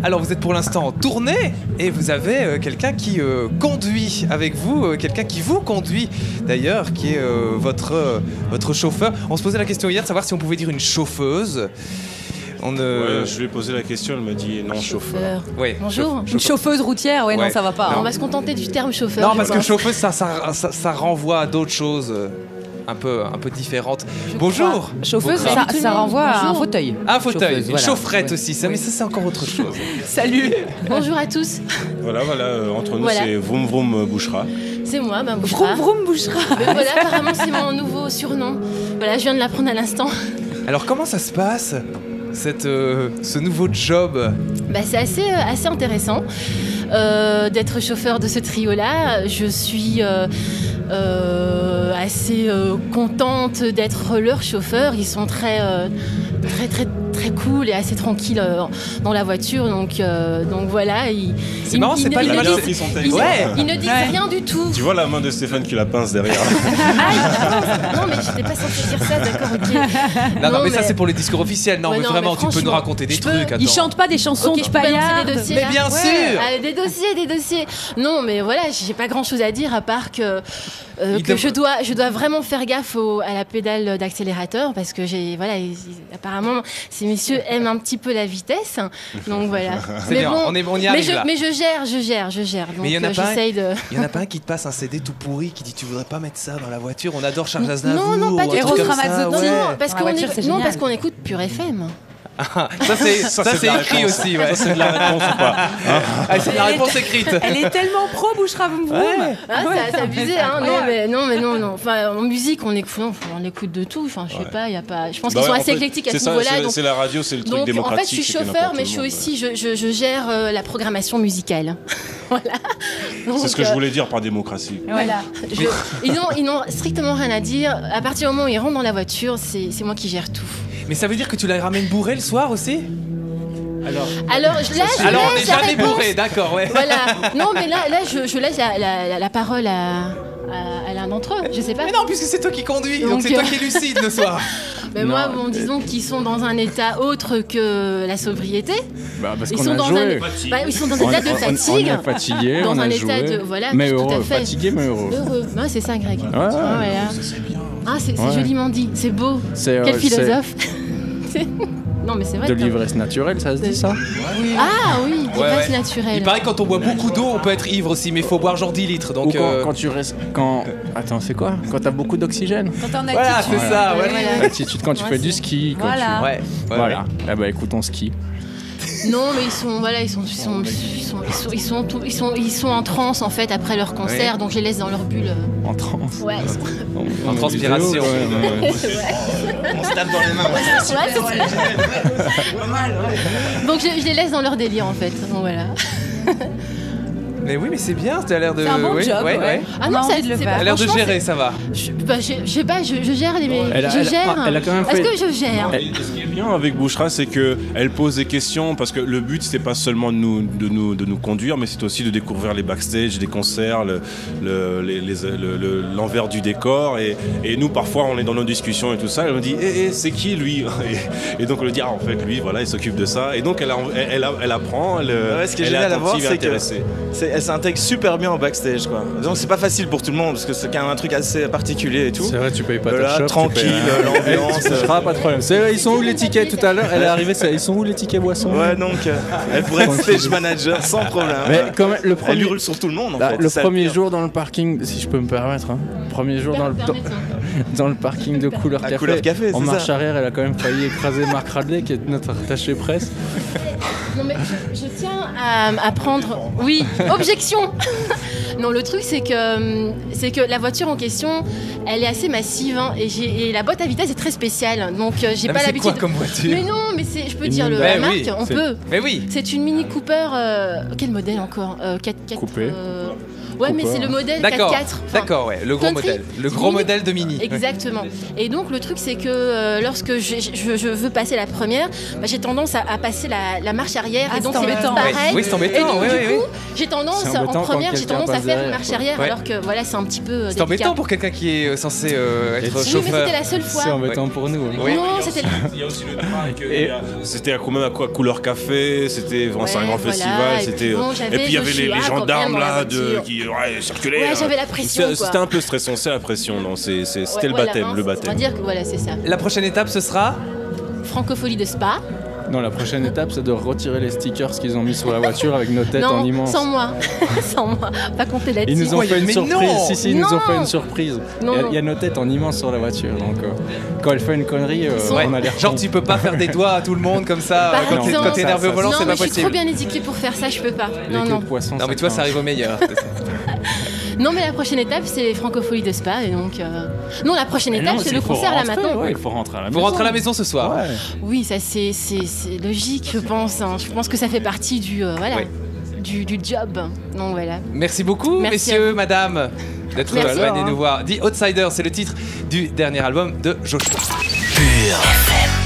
Alors vous êtes pour l'instant en tournée et vous avez quelqu'un qui conduit avec vous, quelqu'un qui vous conduit d'ailleurs, qui est votre chauffeur. On se posait la question hier de savoir si on pouvait dire une chauffeuse. Je lui ai posé la question, elle m'a dit non, chauffeur. Ouais, bonjour. Une chauffeuse routière, non, ça va pas. On va se contenter du terme chauffeur. Non, parce que chauffeuse, ça renvoie à d'autres choses. Un peu différentes. Bonjour. Chauffeuse, ça renvoie à un fauteuil. Un fauteuil, chauffeuse, une chaufferette aussi, ça, mais ça c'est encore autre chose. Salut. Bonjour à tous. Voilà, entre nous c'est Vroom Vroom Bouchra. C'est moi, Bouchra. Vroom Vroom Bouchra. Mais voilà, apparemment c'est mon nouveau surnom. Voilà, je viens de l'apprendre à l'instant. Alors comment ça se passe ce nouveau job? C'est assez intéressant d'être chauffeur de ce trio-là. Je suis assez contente d'être leur chauffeur. Ils sont très cool et assez tranquilles dans la voiture. Donc voilà. C'est marrant, c'est pas le mal. Ils ne disent rien du tout. Tu vois la main de Stéphane qui la pince derrière. Non, mais j'étais pas censée dire ça, d'accord, ok. Non, mais ça c'est pour les discours officiels. Non, mais vraiment, tu peux nous raconter des trucs. Ils chantent pas des chansons de paillards. Mais bien sûr. Des dossiers. Non, mais voilà, j'ai pas grand chose à dire à part que je dois vraiment faire gaffe à la pédale d'accélérateur parce que apparemment ces messieurs aiment un petit peu la vitesse, donc voilà. C'est bien, on y arrive là. Mais je gère. Donc mais il y en a j'essaye de. Il y en a pas un qui te passe un CD tout pourri qui dit tu voudrais pas mettre ça dans la voiture. On adore Charles Aznavour. Non, pas du tout. Non, parce qu'on écoute Pure FM. Ça c'est écrit aussi. Ouais. Ça c'est de la réponse ou pas c'est de la réponse écrite. Elle est tellement pro Bouchra Vroom Vroom. C'est abusé, hein. Non. Enfin, en musique, on écoute de tout. Enfin, je sais pas, y a pas. Je pense qu'ils sont assez éclectiques à ce niveau-là. C'est la radio, c'est le truc donc, démocratique. En fait, je suis chauffeur, mais je suis aussi, je gère la programmation musicale. Voilà. Donc, c'est ce que je voulais dire par démocratie. Voilà. Ils n'ont strictement rien à dire. À partir du moment où ils rentrent dans la voiture, c'est moi qui gère tout. Mais ça veut dire que tu la ramènes bourrée le soir aussi? Alors on n'est jamais bourré, d'accord, ouais. Voilà. Non, mais là, je laisse la parole à l'un d'entre eux. Je sais pas. Mais non, puisque c'est toi qui conduis, donc c'est toi qui es lucide le soir. Mais moi, disons qu'ils sont dans un état autre que la sobriété. Parce ils qu'on sont a dans joué. Ils sont dans un état de fatigue. On est fatigué, dans on un a état joué. de voilà. Mais tout heureux, à fait. fatigué mais heureux. Ouais, c'est ça, Greg. Ouais. C'est bien. Ah, c'est joliment dit. C'est beau. Quel philosophe. Non, mais c'est vrai. De l'ivresse naturelle, ça se dit ça? Ah oui, l'ivresse naturelle. Il paraît que quand on boit beaucoup d'eau, on peut être ivre aussi, mais il faut boire genre 10 litres. Donc ou quand tu restes. Attends, c'est quoi? Quand t'as beaucoup d'oxygène? Quand t'es en altitude. Voilà, c'est ça. L'altitude, quand tu fais du ski. Voilà. Voilà. Eh ben écoute, on skie. Non, mais ils sont en transe en fait après leur concert, donc je les laisse dans leur bulle. En transe. Ouais. En transpiration. On se tape dans les mains. Pas mal. Donc je les laisse dans leur délire en fait. Donc voilà. Mais oui, mais c'est bien, t'as l'air de. C'est un bon job. Ouais. Ah non, ça t'as l'air de gérer, ça va. Je sais pas, je gère les. Je gère. Elle a quand même fait. Est-ce que je gère? Ce qui est bien avec Bouchra, c'est que elle pose des questions parce que le but c'était pas seulement de nous conduire, mais c'est aussi de découvrir les backstage, les concerts, l'envers du décor. Et nous, parfois, on est dans nos discussions et tout ça. Elle me dit, c'est qui lui? Et donc on lui dit, en fait, lui, voilà, il s'occupe de ça. Et donc elle apprend. Ce qui est génial à voir, c'est que elle s'intègre super bien au backstage, quoi. Donc c'est pas facile pour tout le monde parce que c'est quand même un truc assez particulier et tout. C'est vrai, tu payes pas ta shop. Tranquille, l'ambiance. Pas de problème. Ils sont où les tickets tout à l'heure? Elle est arrivée, ils sont où les tickets boissons? Ouais, donc elle pourrait être stage manager sans problème. Mais quand même, elle hurle sur tout le monde. En fait. Le premier jour dans le parking, si je peux me permettre, premier jour dans le parking de Couleur Café, en marche arrière, elle a quand même failli écraser Marc Radley, qui est notre attaché presse. Non mais je tiens à prendre... Oui, objection. Non, le truc c'est que la voiture en question, elle est assez massive hein, et la boîte à vitesse est très spéciale. Donc j'ai pas l'habitude... C'est quoi comme voiture? Mais non, mais je peux dire la marque, on peut. Mais oui. C'est une Mini Cooper... quel modèle encore 4 Coupé. Ouais, mais c'est le modèle 4x4. D'accord, ouais, le gros modèle. Le gros modèle de Mini. Exactement. Et donc, le truc, c'est que lorsque je veux passer la première, j'ai tendance à passer la marche arrière. Et donc, c'est pareil. Oui, c'est embêtant. Et donc, du coup, j'ai tendance, en première, j'ai tendance à faire marche arrière, alors que voilà, c'est un petit peu. C'est embêtant pour quelqu'un qui est censé être chauffeur. Oui, mais c'était la seule fois. C'est embêtant pour nous. Non, c'était. Il y a aussi le track. C'était quand même à quoi, couleur café. C'était c'est un grand festival. C'était. Et puis il y avait les gendarmes là qui circulaient. Ouais, j'avais la pression. C'était un peu stressant, c'est la pression. Non, c'était le baptême. On va dire que voilà, c'est ça. La prochaine étape, ce sera Francophonie de Spa. Non, la prochaine étape, c'est de retirer les stickers qu'ils ont mis sur la voiture avec nos têtes en immense. Sans moi. Sans moi. Pas compter là-dessus. Ils nous ont fait une surprise. Si, ils nous ont fait une surprise. Il y a nos têtes en immense sur la voiture. Donc, quand elle fait une connerie, on a l'air. Genre, tu peux pas faire des doigts à tout le monde comme ça quand t'es nerveux au volant, c'est pas possible. Je suis trop bien éduquée pour faire ça, je peux pas. Non, mais toi, ça arrive au meilleur. Non, mais la prochaine étape, c'est les Francopholies de Spa. Et donc, non, la prochaine étape, c'est le concert là maintenant. Il faut rentrer à la maison. Faut rentrer à la maison ce soir. Ouais. Oui, ça c'est logique, je pense. Je pense que ça fait partie du job. Donc voilà. Merci beaucoup, messieurs, madame, d'être venus nous voir. The Outsider, c'est le titre du dernier album de Joshua. Pure FM.